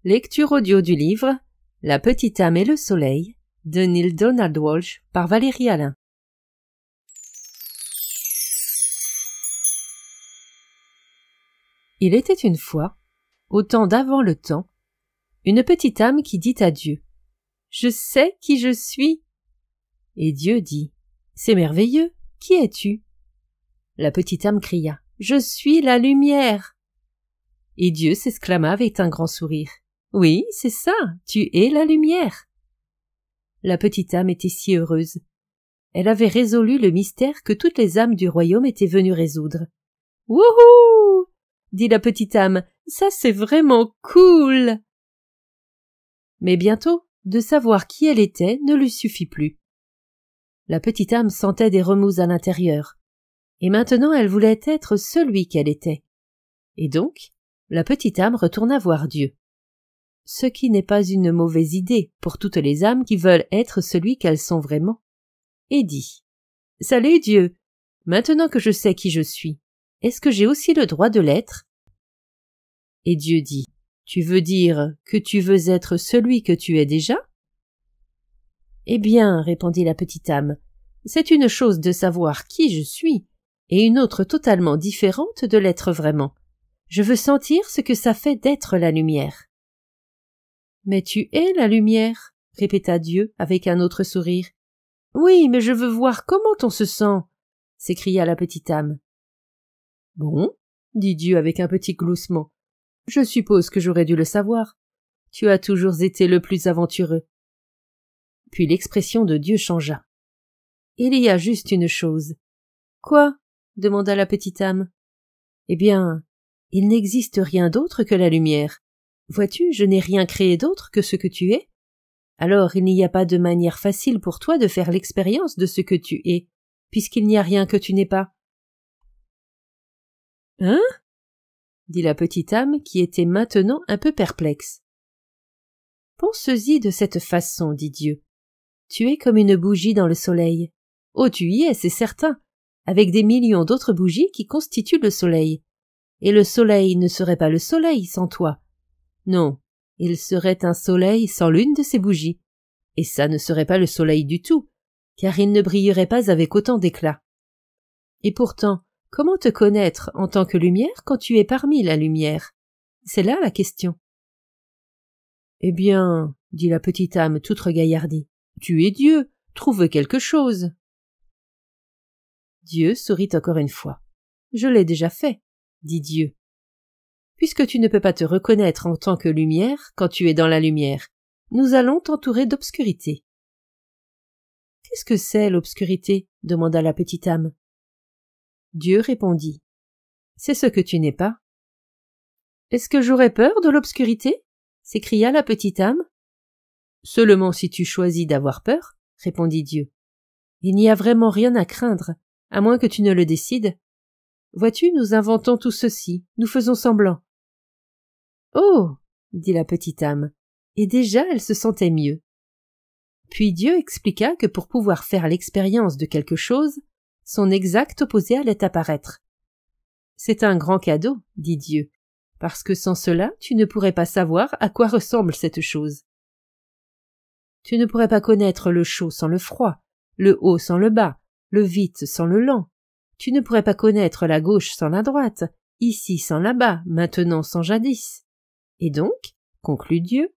Lecture audio du livre La petite âme et le soleil de Neale Donald Walsch par Valérie Alain. Il était une fois, au temps d'avant le temps, une petite âme qui dit à Dieu « Je sais qui je suis !» Et Dieu dit « C'est merveilleux, qui es-tu » La petite âme cria « Je suis la lumière !» Et Dieu s'exclama avec un grand sourire « Oui, c'est ça, tu es la lumière !» La petite âme était si heureuse. Elle avait résolu le mystère que toutes les âmes du royaume étaient venues résoudre. « Wouhou !» dit la petite âme, « ça c'est vraiment cool !» Mais bientôt, de savoir qui elle était ne lui suffit plus. La petite âme sentait des remous à l'intérieur, et maintenant elle voulait être celui qu'elle était. Et donc, la petite âme retourna voir Dieu. Ce qui n'est pas une mauvaise idée pour toutes les âmes qui veulent être celui qu'elles sont vraiment, et dit « Salut Dieu, maintenant que je sais qui je suis, est-ce que j'ai aussi le droit de l'être ?» Et Dieu dit « Tu veux dire que tu veux être celui que tu es déjà ?» Eh bien, répondit la petite âme, c'est une chose de savoir qui je suis, et une autre totalement différente de l'être vraiment. Je veux sentir ce que ça fait d'être la lumière. « Mais tu es la lumière, » répéta Dieu avec un autre sourire. « Oui, mais je veux voir comment on se sent, » s'écria la petite âme. « Bon, » dit Dieu avec un petit gloussement, « je suppose que j'aurais dû le savoir. Tu as toujours été le plus aventureux. » Puis l'expression de Dieu changea. « Il y a juste une chose. »« Quoi ?» demanda la petite âme. « Eh bien, il n'existe rien d'autre que la lumière. Vois-tu, je n'ai rien créé d'autre que ce que tu es. Alors il n'y a pas de manière facile pour toi de faire l'expérience de ce que tu es, puisqu'il n'y a rien que tu n'es pas. »« Hein ?» dit la petite âme qui était maintenant un peu perplexe. « Pense-y de cette façon, dit Dieu. Tu es comme une bougie dans le soleil. Oh, tu y es, c'est certain, avec des millions d'autres bougies qui constituent le soleil. Et le soleil ne serait pas le soleil sans toi. Non, il serait un soleil sans l'une de ces bougies. Et ça ne serait pas le soleil du tout, car il ne brillerait pas avec autant d'éclat. Et pourtant, comment te connaître en tant que lumière quand tu es parmi la lumière? C'est là la question. Eh bien, dit la petite âme toute regaillardie, tu es Dieu, trouve quelque chose. Dieu sourit encore une fois. Je l'ai déjà fait, dit Dieu. Puisque tu ne peux pas te reconnaître en tant que lumière quand tu es dans la lumière, nous allons t'entourer d'obscurité. Qu'est-ce que c'est l'obscurité? Demanda la petite âme. Dieu répondit. C'est ce que tu n'es pas. Est-ce que j'aurais peur de l'obscurité? S'écria la petite âme. Seulement si tu choisis d'avoir peur, répondit Dieu. Il n'y a vraiment rien à craindre, à moins que tu ne le décides. Vois-tu, nous inventons tout ceci, nous faisons semblant. Oh, dit la petite âme, et déjà elle se sentait mieux. Puis Dieu expliqua que pour pouvoir faire l'expérience de quelque chose, son exact opposé allait apparaître. C'est un grand cadeau, dit Dieu, parce que sans cela, tu ne pourrais pas savoir à quoi ressemble cette chose. Tu ne pourrais pas connaître le chaud sans le froid, le haut sans le bas, le vite sans le lent. Tu ne pourrais pas connaître la gauche sans la droite, ici sans là-bas, maintenant sans jadis. Et donc, conclut Dieu,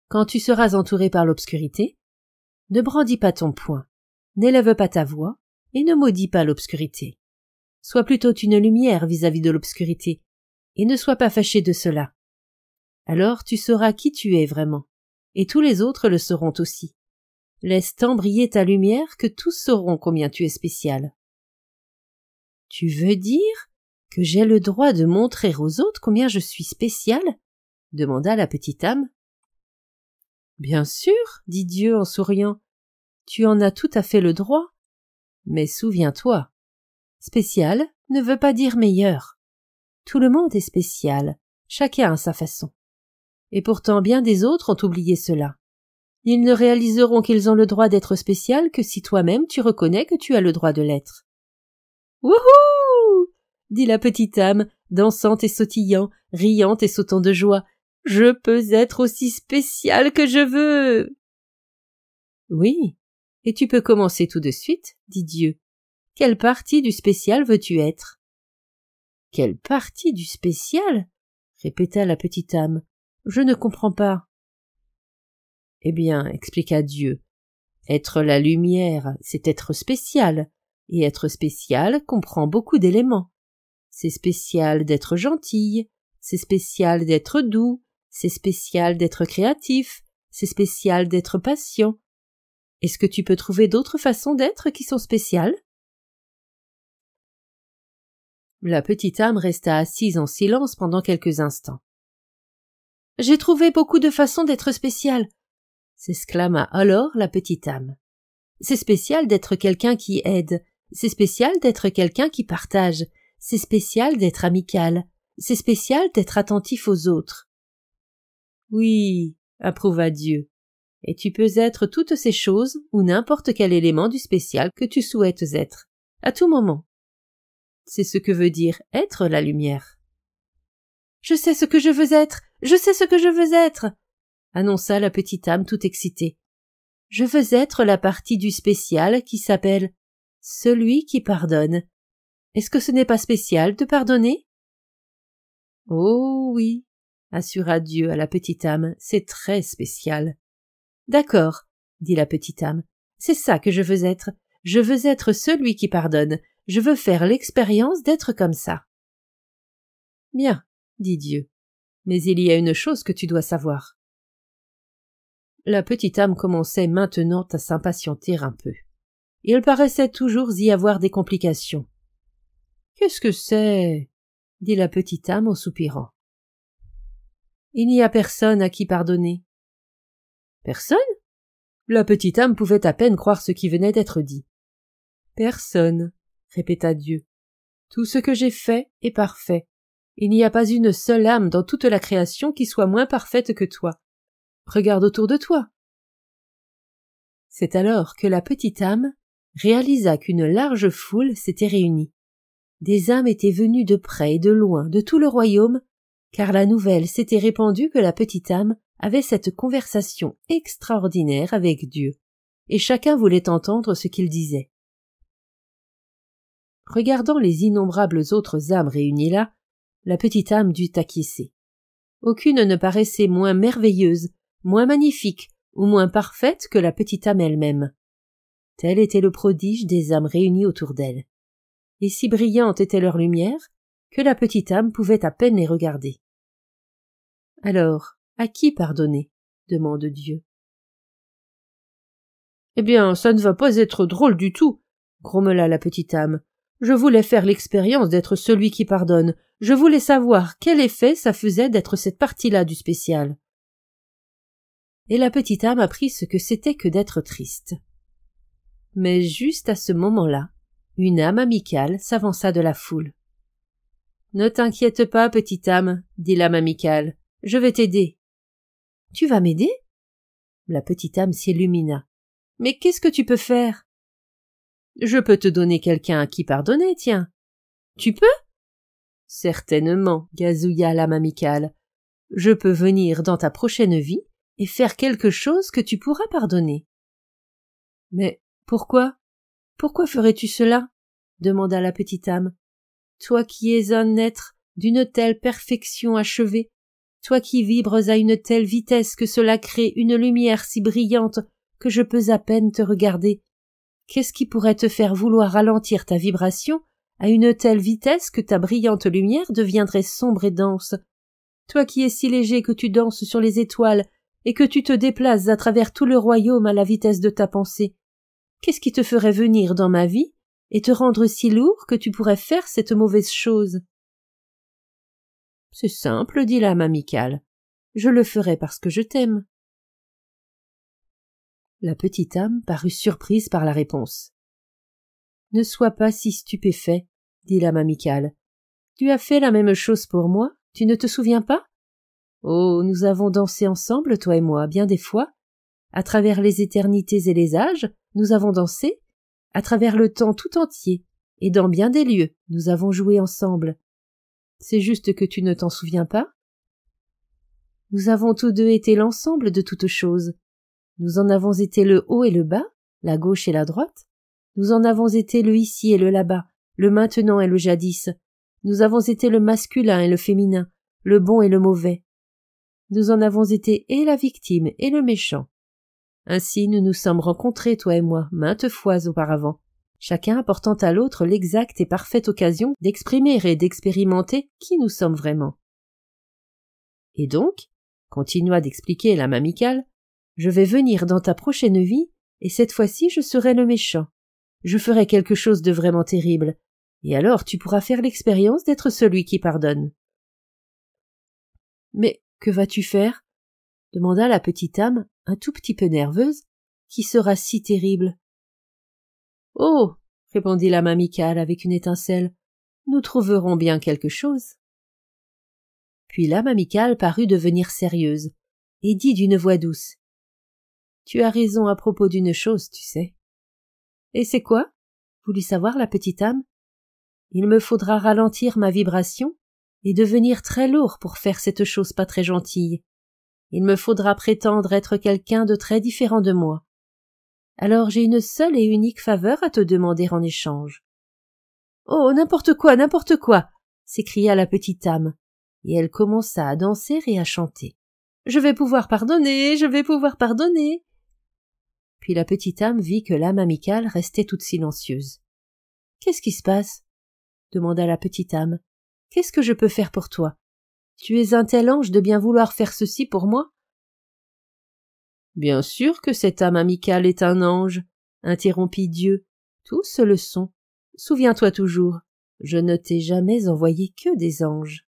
quand tu seras entouré par l'obscurité, ne brandis pas ton poing, n'élève pas ta voix, et ne maudis pas l'obscurité. Sois plutôt une lumière vis-à-vis de l'obscurité, et ne sois pas fâché de cela. Alors tu sauras qui tu es vraiment, et tous les autres le sauront aussi. Laisse tant briller ta lumière que tous sauront combien tu es spécial. Tu veux dire que j'ai le droit de montrer aux autres combien je suis spécial? Demanda la petite âme. Bien sûr, dit Dieu en souriant, tu en as tout à fait le droit. Mais souviens-toi, spécial ne veut pas dire meilleur. Tout le monde est spécial, chacun à sa façon. Et pourtant bien des autres ont oublié cela. Ils ne réaliseront qu'ils ont le droit d'être spécial que si toi-même tu reconnais que tu as le droit de l'être. Wouhou! Dit la petite âme, dansant et sautillant, riant et sautant de joie. Je peux être aussi spécial que je veux. Oui, et tu peux commencer tout de suite, dit Dieu. Quelle partie du spécial veux-tu être? Quelle partie du spécial? Répéta la petite âme. Je ne comprends pas. Eh bien, expliqua Dieu, être la lumière, c'est être spécial, et être spécial comprend beaucoup d'éléments. C'est spécial d'être gentille, c'est spécial d'être doux, c'est spécial d'être créatif, c'est spécial d'être patient. Est-ce que tu peux trouver d'autres façons d'être qui sont spéciales? La petite âme resta assise en silence pendant quelques instants. « J'ai trouvé beaucoup de façons d'être spéciale !» s'exclama alors la petite âme. « C'est spécial d'être quelqu'un qui aide, c'est spécial d'être quelqu'un qui partage, c'est spécial d'être amical, c'est spécial d'être attentif aux autres. » Oui, approuva Dieu, et tu peux être toutes ces choses ou n'importe quel élément du spécial que tu souhaites être, à tout moment. C'est ce que veut dire être la lumière. « Je sais ce que je veux être, je sais ce que je veux être !» annonça la petite âme tout excitée. « Je veux être la partie du spécial qui s'appelle « celui qui pardonne ». Est-ce que ce n'est pas spécial de pardonner? Oh oui, assura Dieu à la petite âme, c'est très spécial. D'accord, dit la petite âme, c'est ça que je veux être. Je veux être celui qui pardonne. Je veux faire l'expérience d'être comme ça. Bien, dit Dieu, mais il y a une chose que tu dois savoir. La petite âme commençait maintenant à s'impatienter un peu. Il paraissait toujours y avoir des complications. Qu'est-ce que c'est? Dit la petite âme en soupirant. Il n'y a personne à qui pardonner. Personne? La petite âme pouvait à peine croire ce qui venait d'être dit. Personne, répéta Dieu. Tout ce que j'ai fait est parfait. Il n'y a pas une seule âme dans toute la création qui soit moins parfaite que toi. Regarde autour de toi. C'est alors que la petite âme réalisa qu'une large foule s'était réunie. Des âmes étaient venues de près et de loin, de tout le royaume, car la nouvelle s'était répandue que la petite âme avait cette conversation extraordinaire avec Dieu, et chacun voulait entendre ce qu'il disait. Regardant les innombrables autres âmes réunies là, la petite âme dut acquiescer. Aucune ne paraissait moins merveilleuse, moins magnifique ou moins parfaite que la petite âme elle-même. Tel était le prodige des âmes réunies autour d'elle. Et si brillante était leur lumière que la petite âme pouvait à peine les regarder. Alors, à qui pardonner? Demande Dieu. Eh bien, ça ne va pas être drôle du tout, grommela la petite âme. Je voulais faire l'expérience d'être celui qui pardonne. Je voulais savoir quel effet ça faisait d'être cette partie-là du spécial. Et la petite âme apprit ce que c'était que d'être triste. Mais juste à ce moment-là, une âme amicale s'avança de la foule. « Ne t'inquiète pas, petite âme, dit l'âme amicale, je vais t'aider. »« Tu vas m'aider ?» La petite âme s'illumina. « Mais qu'est-ce que tu peux faire ?»« Je peux te donner quelqu'un à qui pardonner, tiens. »« Tu peux ?»« Certainement, gazouilla l'âme amicale. Je peux venir dans ta prochaine vie et faire quelque chose que tu pourras pardonner. »« Mais pourquoi? Pourquoi ferais-tu cela? » demanda la petite âme. « Toi qui es un être d'une telle perfection achevée, toi qui vibres à une telle vitesse que cela crée une lumière si brillante que je peux à peine te regarder, qu'est-ce qui pourrait te faire vouloir ralentir ta vibration à une telle vitesse que ta brillante lumière deviendrait sombre et dense? Toi qui es si léger que tu danses sur les étoiles et que tu te déplaces à travers tout le royaume à la vitesse de ta pensée, qu'est-ce qui te ferait venir dans ma vie et te rendre si lourd que tu pourrais faire cette mauvaise chose? » « C'est simple, dit l'âme amicale. Je le ferai parce que je t'aime. » La petite âme parut surprise par la réponse. « Ne sois pas si stupéfait, dit l'âme amicale. Tu as fait la même chose pour moi, tu ne te souviens pas? Oh, nous avons dansé ensemble, toi et moi, bien des fois. À travers les éternités et les âges, nous avons dansé. À travers le temps tout entier, et dans bien des lieux, nous avons joué ensemble. C'est juste que tu ne t'en souviens pas? » Nous avons tous deux été l'ensemble de toutes choses. Nous en avons été le haut et le bas, la gauche et la droite. Nous en avons été le ici et le là-bas, le maintenant et le jadis. Nous avons été le masculin et le féminin, le bon et le mauvais. Nous en avons été et la victime et le méchant. Ainsi nous nous sommes rencontrés, toi et moi, maintes fois auparavant, chacun apportant à l'autre l'exacte et parfaite occasion d'exprimer et d'expérimenter qui nous sommes vraiment. Et donc, continua d'expliquer l'âme amicale, je vais venir dans ta prochaine vie, et cette fois-ci je serai le méchant. Je ferai quelque chose de vraiment terrible, et alors tu pourras faire l'expérience d'être celui qui pardonne. Mais que vas-tu faire? Demanda la petite âme, un tout petit peu nerveuse, qui sera si terrible. Oh, répondit l'âme amicale avec une étincelle, nous trouverons bien quelque chose. Puis l'âme amicale parut devenir sérieuse, et dit d'une voix douce. Tu as raison à propos d'une chose, tu sais. Et c'est quoi? Voulut savoir la petite âme. Il me faudra ralentir ma vibration et devenir très lourd pour faire cette chose pas très gentille. Il me faudra prétendre être quelqu'un de très différent de moi. Alors j'ai une seule et unique faveur à te demander en échange. Oh, n'importe quoi, s'écria la petite âme, et elle commença à danser et à chanter. Je vais pouvoir pardonner. Puis la petite âme vit que l'âme amicale restait toute silencieuse. Qu'est-ce qui se passe? Demanda la petite âme. Qu'est-ce que je peux faire pour toi? Tu es un tel ange de bien vouloir faire ceci pour moi? Bien sûr que cette âme amicale est un ange, interrompit Dieu. Tous le sont. Souviens-toi toujours, je ne t'ai jamais envoyé que des anges.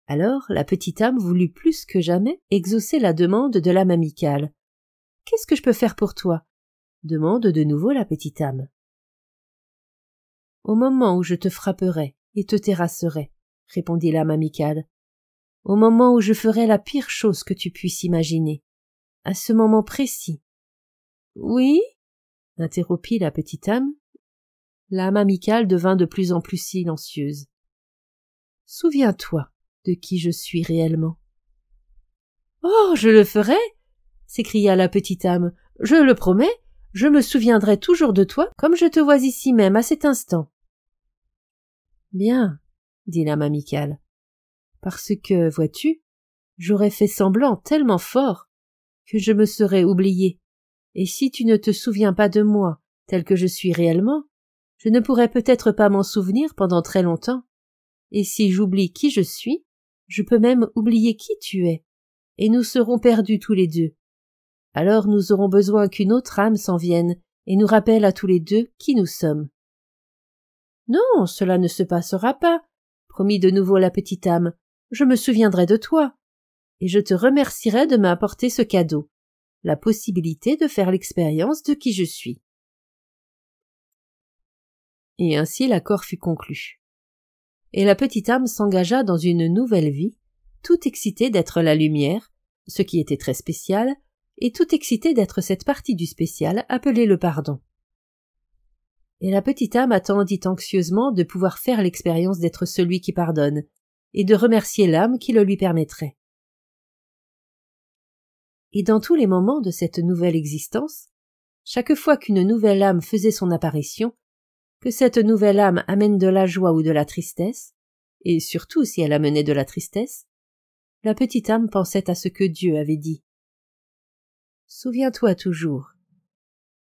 Alors la petite âme voulut plus que jamais exaucer la demande de l'âme amicale. Qu'est-ce que je peux faire pour toi? Demande de nouveau la petite âme. Au moment où je te frapperai et te terrasserai, répondit l'âme amicale. Au moment où je ferai la pire chose que tu puisses imaginer. À ce moment précis. Oui? Interrompit la petite âme. L'âme amicale devint de plus en plus silencieuse. Souviens-toi de qui je suis réellement. Oh, je le ferai! S'écria la petite âme. Je le promets, je me souviendrai toujours de toi comme je te vois ici même à cet instant. Bien, dit l'âme amicale, parce que, vois-tu, j'aurais fait semblant tellement fort que je me serais oubliée, et si tu ne te souviens pas de moi tel que je suis réellement, je ne pourrais peut-être pas m'en souvenir pendant très longtemps, et si j'oublie qui je suis, je peux même oublier qui tu es, et nous serons perdus tous les deux. Alors nous aurons besoin qu'une autre âme s'en vienne et nous rappelle à tous les deux qui nous sommes. Non, cela ne se passera pas, promit de nouveau la petite âme. Je me souviendrai de toi, et je te remercierai de m'apporter ce cadeau, la possibilité de faire l'expérience de qui je suis. Et ainsi l'accord fut conclu. Et la petite âme s'engagea dans une nouvelle vie, toute excitée d'être la lumière, ce qui était très spécial, et tout excitée d'être cette partie du spécial appelée le pardon. Et la petite âme attendit anxieusement de pouvoir faire l'expérience d'être celui qui pardonne, et de remercier l'âme qui le lui permettrait. Et dans tous les moments de cette nouvelle existence, chaque fois qu'une nouvelle âme faisait son apparition, que cette nouvelle âme amène de la joie ou de la tristesse, et surtout si elle amenait de la tristesse, la petite âme pensait à ce que Dieu avait dit. Souviens-toi toujours.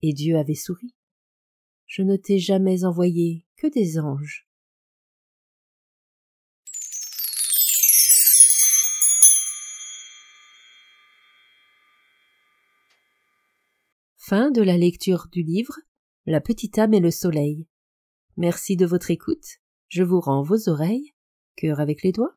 Et Dieu avait souri. Je ne t'ai jamais envoyé que des anges. Fin de la lecture du livre La petite âme et le soleil. Merci de votre écoute. Je vous rends vos oreilles. Cœur avec les doigts.